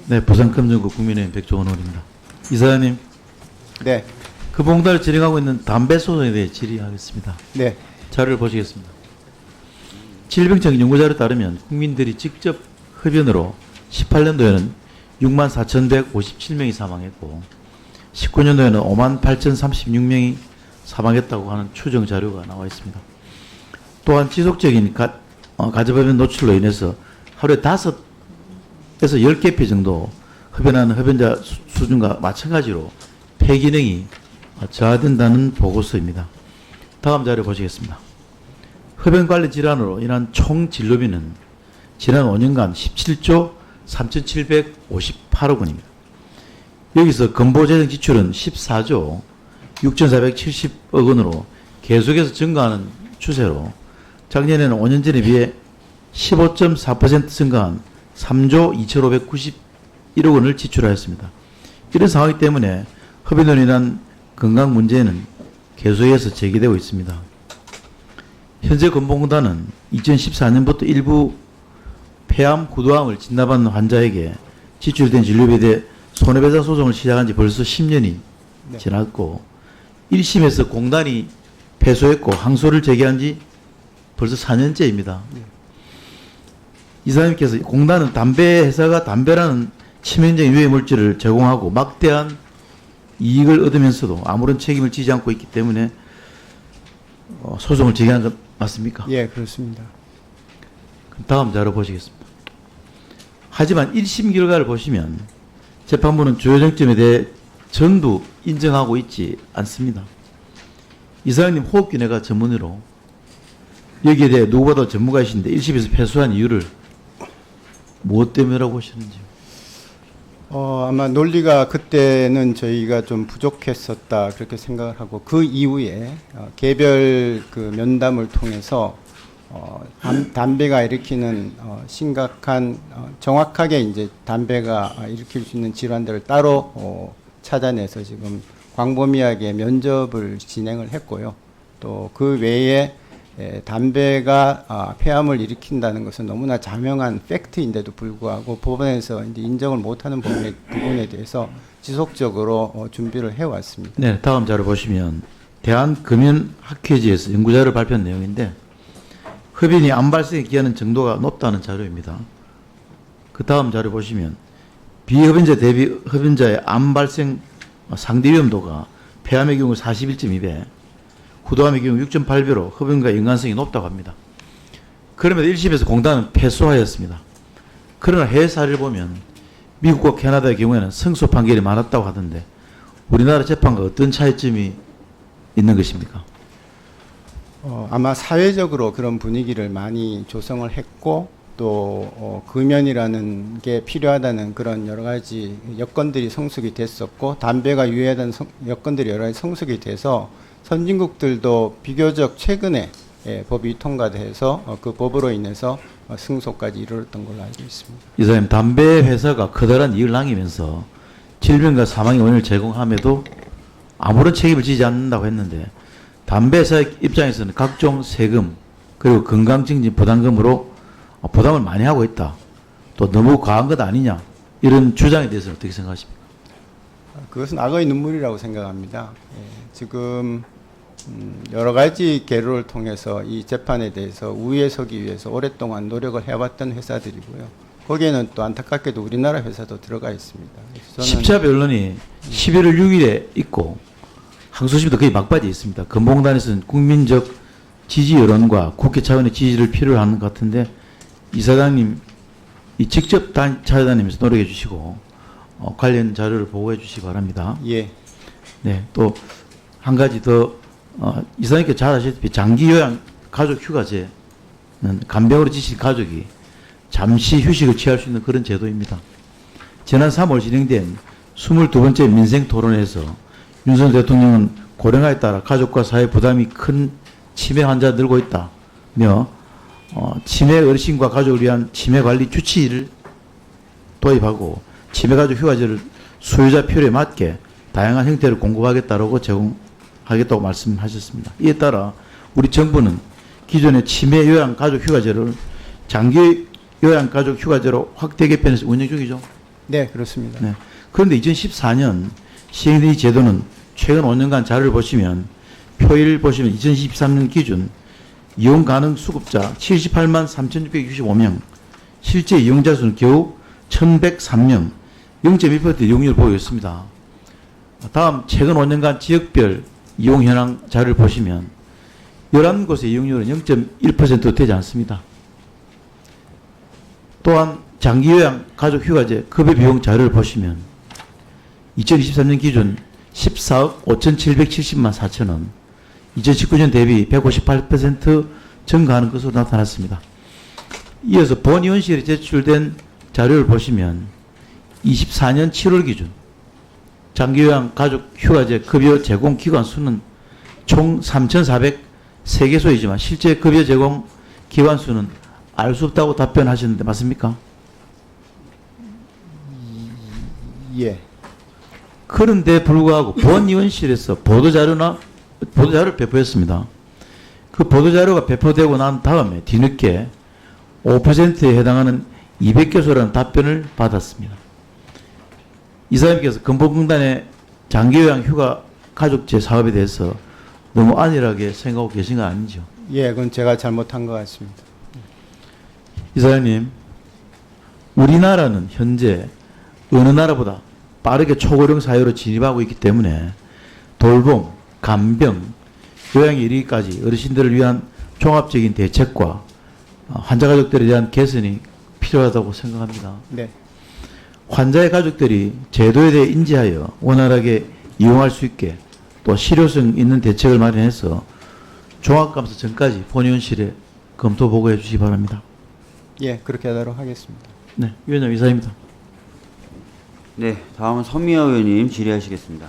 네, 부산금정구 국민의힘 백종원 의원입니다. 이사장님, 네. 그 봉단을 진행하고 있는 담배 소송에 대해 질의하겠습니다. 네. 자료를 보시겠습니다. 질병청 연구자료에 따르면 국민들이 직접 흡연으로 18년도에는 64,157명이 사망했고 19년도에는 58,036명이 사망했다고 하는 추정 자료가 나와 있습니다. 또한 지속적인 가접흡연 노출로 인해서 하루에 5에서 10개 피 정도 흡연하는 흡연자 수준과 마찬가지로 폐 기능이 저하된다는 보고서입니다. 다음 자료 보시겠습니다. 흡연관리 질환으로 인한 총 진료비는 지난 5년간 17조 3,758억 원입니다. 여기서 건보재정 지출은 14조 6,470억 원으로 계속해서 증가하는 추세로 작년에는 5년 전에 비해 15.4% 증가한 3조 2,591억 원을 지출하였습니다. 이런 상황이기 때문에 흡연으로 인한 건강 문제는 계속해서 제기되고 있습니다. 현재 건보공단은 2014년부터 일부 폐암, 구도암을 진단받는 환자에게 지출된 진료비에 대해 손해배상 소송을 시작한 지 벌써 10년이 네. 지났고 1심에서 공단이 패소했고 항소를 제기한 지 벌써 4년째입니다. 네. 이사님께서 공단은 담배 회사가 담배라는 치명적인 유해 물질을 제공하고 막대한 이익을 얻으면서도 아무런 책임을 지지 않고 있기 때문에 소송을 제기한 것 맞습니까? 예, 그렇습니다. 다음 자료 보시겠습니다. 하지만 1심 결과를 보시면 재판부는 주요 쟁점에 대해 전부 인정하고 있지 않습니다. 이사장님 호흡기내가 전문의로 여기에 대해 누구보다 전문가이신데 1심에서 패소한 이유를 무엇 때문이라고 보시는지요? 아마 논리가 그때는 저희가 좀 부족했었다 그렇게 생각을 하고 그 이후에 개별 그 면담을 통해서 담배가 일으키는 심각한 정확하게 이제 담배가 일으킬 수 있는 질환들을 따로 찾아내서 지금 광범위하게 면접을 진행을 했고요. 또 그 외에 담배가 폐암을 일으킨다는 것은 너무나 자명한 팩트인데도 불구하고 법원에서 이제 인정을 못하는 부분에 대해서 지속적으로 준비를 해왔습니다. 네, 다음 자료 보시면 대한금연학회지에서 연구자료를 발표한 내용인데 흡연이 암 발생에 기하는 정도가 높다는 자료입니다. 그 다음 자료 보시면 비흡연자 대비 흡연자의 암 발생 상대 위험도가 폐암의 경우 41.2배, 구도암의 경우 6.8배로 흡연과 연관성이 높다고 합니다. 그럼에도 1심에서 공단은 패소하였습니다. 그러나 해외 사례를 보면 미국과 캐나다의 경우에는 승소 판결이 많았다고 하던데 우리나라 재판과 어떤 차이점이 있는 것입니까? 아마 사회적으로 그런 분위기를 많이 조성을 했고 또 금연이라는 게 필요하다는 그런 여러 가지 여건들이 성숙이 됐었고 담배가 유해하다는 여건들이 여러 가지 성숙이 돼서 선진국들도 비교적 최근에 법이 통과돼서 그 법으로 인해서 승소까지 이르렀던 걸로 알고 있습니다. 이사님, 담배 회사가 커다란 이익을 남기면서 질병과 사망의 원인을 제공함에도 아무런 책임을 지지 않는다고 했는데 담배 회사의 입장에서는 각종 세금 그리고 건강증진 부담금으로 부담을 많이 하고 있다. 또 너무 과한 것 아니냐. 이런 주장에 대해서는 어떻게 생각하십니까? 그것은 악의 눈물이라고 생각합니다. 지금 여러 가지 계로를 통해서 이 재판에 대해서 우위에 서기 위해서 오랫동안 노력을 해왔던 회사들이고요. 거기에는 또 안타깝게도 우리나라 회사도 들어가 있습니다. 십자 변론이 11월 6일에 있고 항소심도 거의 막바지에 있습니다. 건보공단에서는 국민적 지지 여론과 국회 차원의 지지를 필요로 하는 것 같은데 이사장님 직접 찾아다니면서 노력해 주시고 관련 자료를 보고해 주시기 바랍니다. 예. 네, 또 한 가지 더 이사장님께서 잘 아시다시피 장기 요양 가족 휴가제는 간병으로 지친 가족이 잠시 휴식을 취할 수 있는 그런 제도입니다. 지난 3월 진행된 22번째 민생 토론에서 윤석열 대통령은 고령화에 따라 가족과 사회 부담이 큰 치매 환자 늘고 있다며 치매 어르신과 가족을 위한 치매 관리 주치의를 도입하고 치매 가족 휴가제를 소유자 필요에 맞게 다양한 형태를 공급하겠다고 제공하겠다고 말씀하셨습니다. 이에 따라 우리 정부는 기존의 치매 요양 가족 휴가제를 장기 요양 가족 휴가제로 확대 개편해서 운영 중이죠. 네, 그렇습니다. 네. 그런데 2014년 시행된 이 제도는 최근 5년간 자료를 보시면 표일 보시면 2023년 기준 이용 가능 수급자 78만 3,665명, 실제 이용자 수는 겨우 1,103명, 0.1% 이용률을 보이고 있습니다. 다음 최근 5년간 지역별 이용 현황 자료를 보시면 11곳의 이용률은 0.1%도 되지 않습니다. 또한 장기요양 가족휴가제 급여 비용 자료를 보시면 2023년 기준 14억 5,770만 4천 원, 2019년 대비 158% 증가하는 것으로 나타났습니다. 이어서 본의원실에 제출된 자료를 보시면 24년 7월 기준 장기요양 가족휴가제 급여 제공 기관 수는 총 3,403개소이지만 실제 급여 제공 기관 수는 알 수 없다고 답변하셨는데 맞습니까? 예. 그런데 불구하고 본의원실에서 보도자료를 배포했습니다. 그 보도자료가 배포되고 난 다음에 뒤늦게 5%에 해당하는 200개소라는 답변을 받았습니다. 이사님께서 근본공단의 장기요양 휴가 가족제 사업에 대해서 너무 안일하게 생각하고 계신 거 아니죠? 예, 그건 제가 잘못한 것 같습니다. 이사님, 우리나라는 현재 어느 나라보다 빠르게 초고령 사회로 진입하고 있기 때문에 돌봄, 간병, 요양에 이르기까지 어르신들을 위한 종합적인 대책과 환자 가족들에 대한 개선이 필요하다고 생각합니다. 네. 환자의 가족들이 제도에 대해 인지하여 원활하게 이용할 수 있게 또 실효성 있는 대책을 마련해서 종합감사 전까지 본의원실에 검토 보고해 주시기 바랍니다. 예, 그렇게 하도록 하겠습니다. 네, 위원장 이사입니다. 네, 다음은 선미화 의원님 질의하시겠습니다.